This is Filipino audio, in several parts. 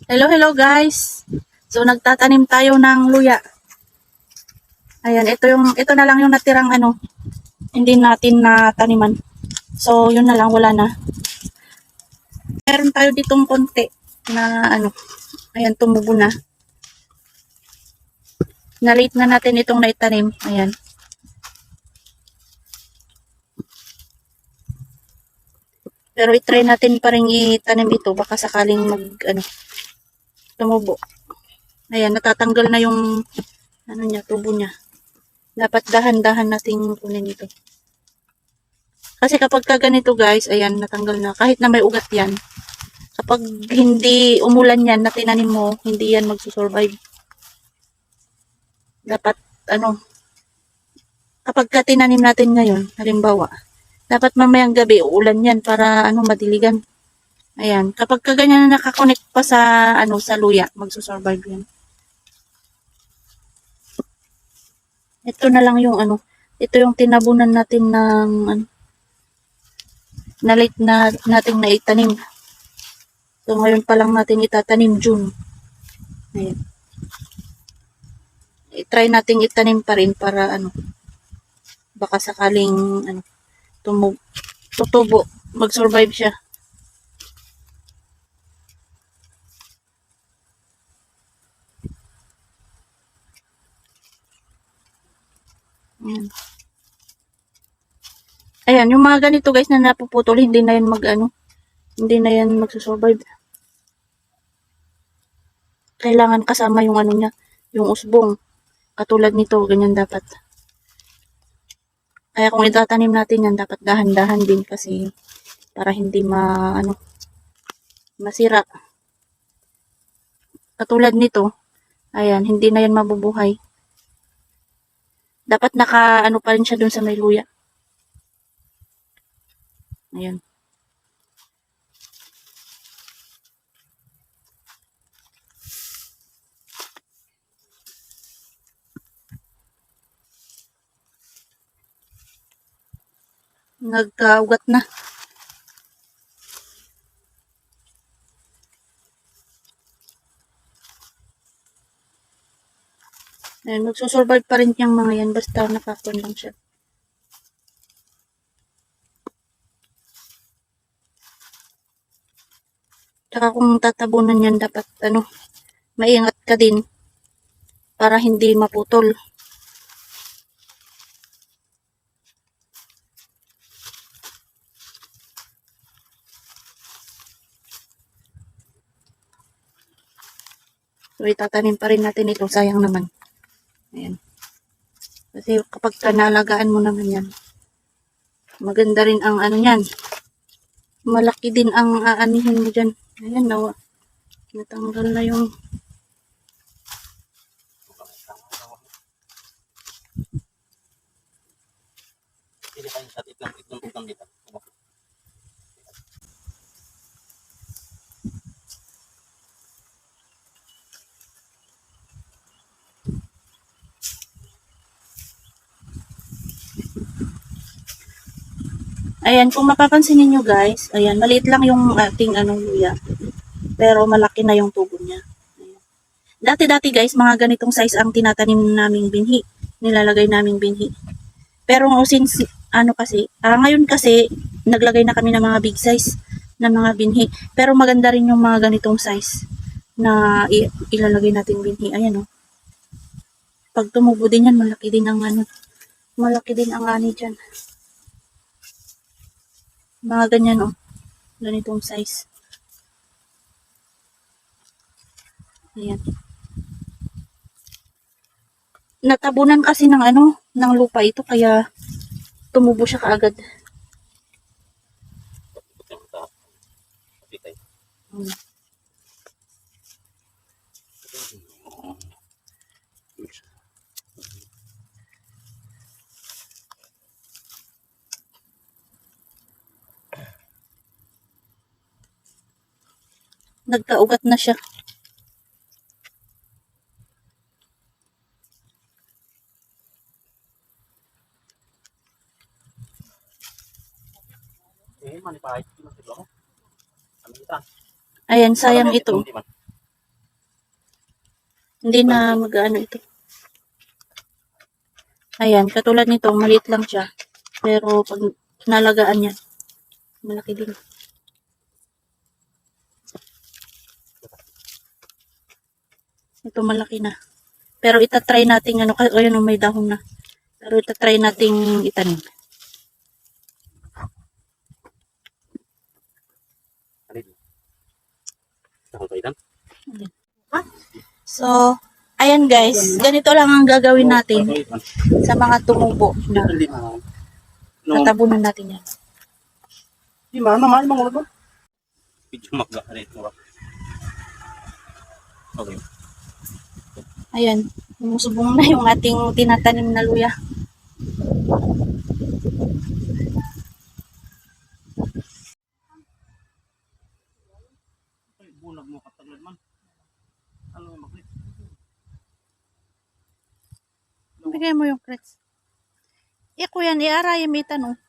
Hello, hello guys. So nagtatanim tayo ng luya. Ayan, ito na lang yung natirang hindi natin na taniman. So yun na lang, wala na. Meron tayo ditong konti na ayan, tumubo na. Na-late na natin itong naitanim. Ayan. Pero i-try natin pa rin itanim ito baka sakaling tumubo. Ayan, natatanggal na yung tubo niya. Dapat dahan-dahan nating kunin ito. Kasi kapag ganito guys, ayan, natanggal na. Kahit na may ugat yan, kapag hindi umulan yan na tinanim mo, hindi yan magsusurvive. Dapat, kapag tinanim natin ngayon, halimbawa, dapat mamayang gabi, uulan yan para, madiligan. Ayan, kapag kaganyan na nakakonect pa sa, sa luya, magsusurvive yan. Ito na lang yung, ito yung tinabunan natin ng, na late na nating naitanim. So, ngayon pa lang natin itatanim, June. Ayan. I-try nating itanim pa rin para, baka sakaling, tutubo, mag-survive siya. Ayan. Ayan, yung mga ganito guys na napuputol, hindi na yan hindi na yan magsusurvive. Kailangan kasama yung niya, yung usbong. Katulad nito, ganyan dapat. Kaya kung itatanim natin yan, dapat dahan-dahan din kasi para hindi masira. Katulad nito, ayan, hindi na yan mabubuhay. Dapat pa rin siya dun sa may luya. Ayan. Nagkaugat na. Ayan, magsusurvive pa rin yung mga yan basta nakakon lang siya. Tsaka kung tatabunan yan, dapat maingat ka din para hindi maputol. So, itatanim pa rin natin ito. Sayang naman. Ayan. Kasi kapag nalagaan mo naman yan, maganda rin ang yan. Malaki din ang aanihin mo dyan. Ayan, natanggal na yung ayan, kung mapapansin niyo guys, ayan, maliit lang yung ating luya. Pero malaki na yung tubo niya. Dati-dati guys, mga ganitong size ang tinatanim naming binhi. Nilalagay naming binhi. Pero since, ngayon kasi, naglagay na kami ng mga big size na mga binhi. Pero maganda rin yung mga ganitong size na ilalagay natin binhi. Ayan o. Pag tumubo din yan, malaki din ang malaki din ang ani dyan. Mga ganyan o. Ganitong size. Ayan. Natabunan kasi ng ng lupa ito kaya tumubo siya kaagad. Nagkaugat na siya. Ayan, sayang ito. Hindi na mag-ano ito. Ayan, katulad nito, maliit lang siya. Pero pag nalagaan niya, malaki din. Ito malaki na. Pero itatry natin, ano, ayun, may dahon na. Pero itatry nating itanim. So, ayan guys, ganito lang ang gagawin natin sa mga tumubo na tatabunan natin yan. Di mana naman mga ulo. Video magkakalit mo. Okay. Ayan, umusubong na yung ating tinatanim na luya. Ay, bunag mo katagad man. Ano yung maklit? Bigay mo yung crets. Iko yan, iaray may tanong.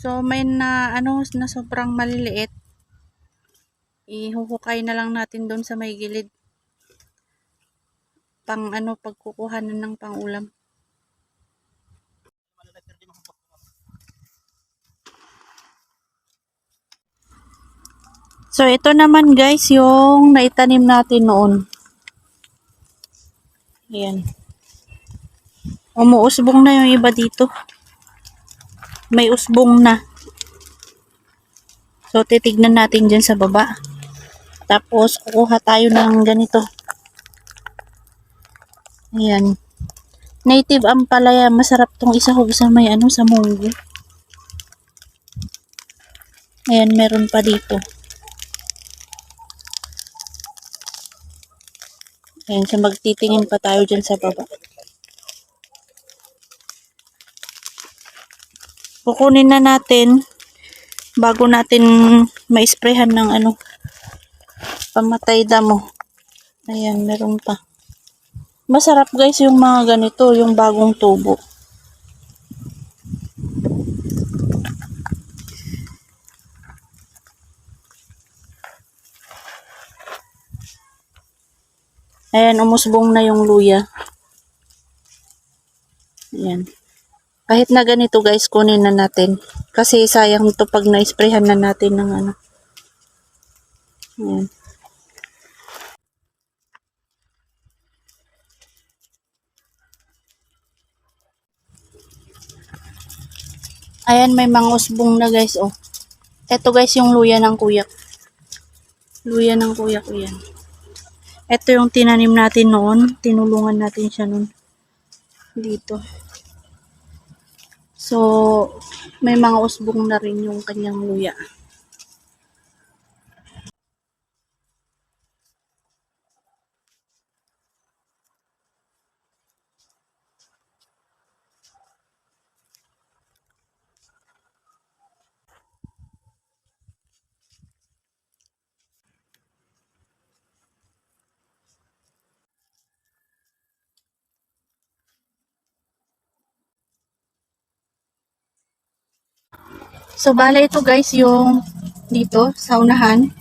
So, may na, ano, na sobrang maliliit. Ihuhukay na lang natin doon sa may gilid. Pang, ano, pagkukuhanan ng pang-ulam. So, ito naman guys, yung naitanim natin noon. Ayan. Umuusbong na yung iba dito. May usbong na. So, titignan natin dyan sa baba. Tapos, kukuha tayo ng ganito. Ayan. Native ampalaya. Masarap tong isahog sa may ano, sa munggo. Ayan, meron pa dito. Ayan, so magtitingin pa tayo dyan sa baba. Kukunin na natin bago natin ma-sprayhan ng ano, pamatay damo. Ayan, meron pa. Masarap guys yung mga ganito, yung bagong tubo. Ayan, umusbong na yung luya. Ayan. Kahit na ganito guys, kunin na natin. Kasi sayang ito pag na-sprayhan na natin ng ano. Ayan. Ayan, may mga usbong na guys, oh. Ito guys yung luya ng kuya. Luya ng kuya ko yan. Ito yung tinanim natin noon. Tinulungan natin siya noon. Dito. So, may mga usbong na rin yung kanyang luya. So, bala ito guys yung dito sa unahan.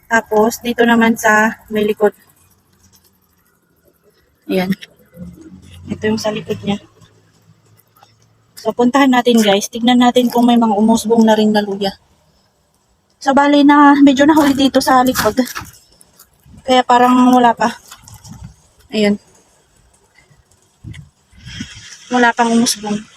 Tapos, dito naman sa may likod. Ayan. Ito yung sa likod niya. So, puntahan natin guys. Tignan natin kung may mga umusbong na rin na luya. So, bali na medyo nahuli dito sa likod. Kaya parang wala pa. Ayan. Wala pang umusbong.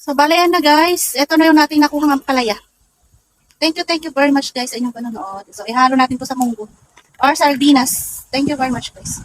So, bale yan na guys. Ito na yung nating nakuha ng palaya. Thank you very much guys sa inyong panonood. So, ihalo natin to sa munggo or sardinas. Thank you very much guys.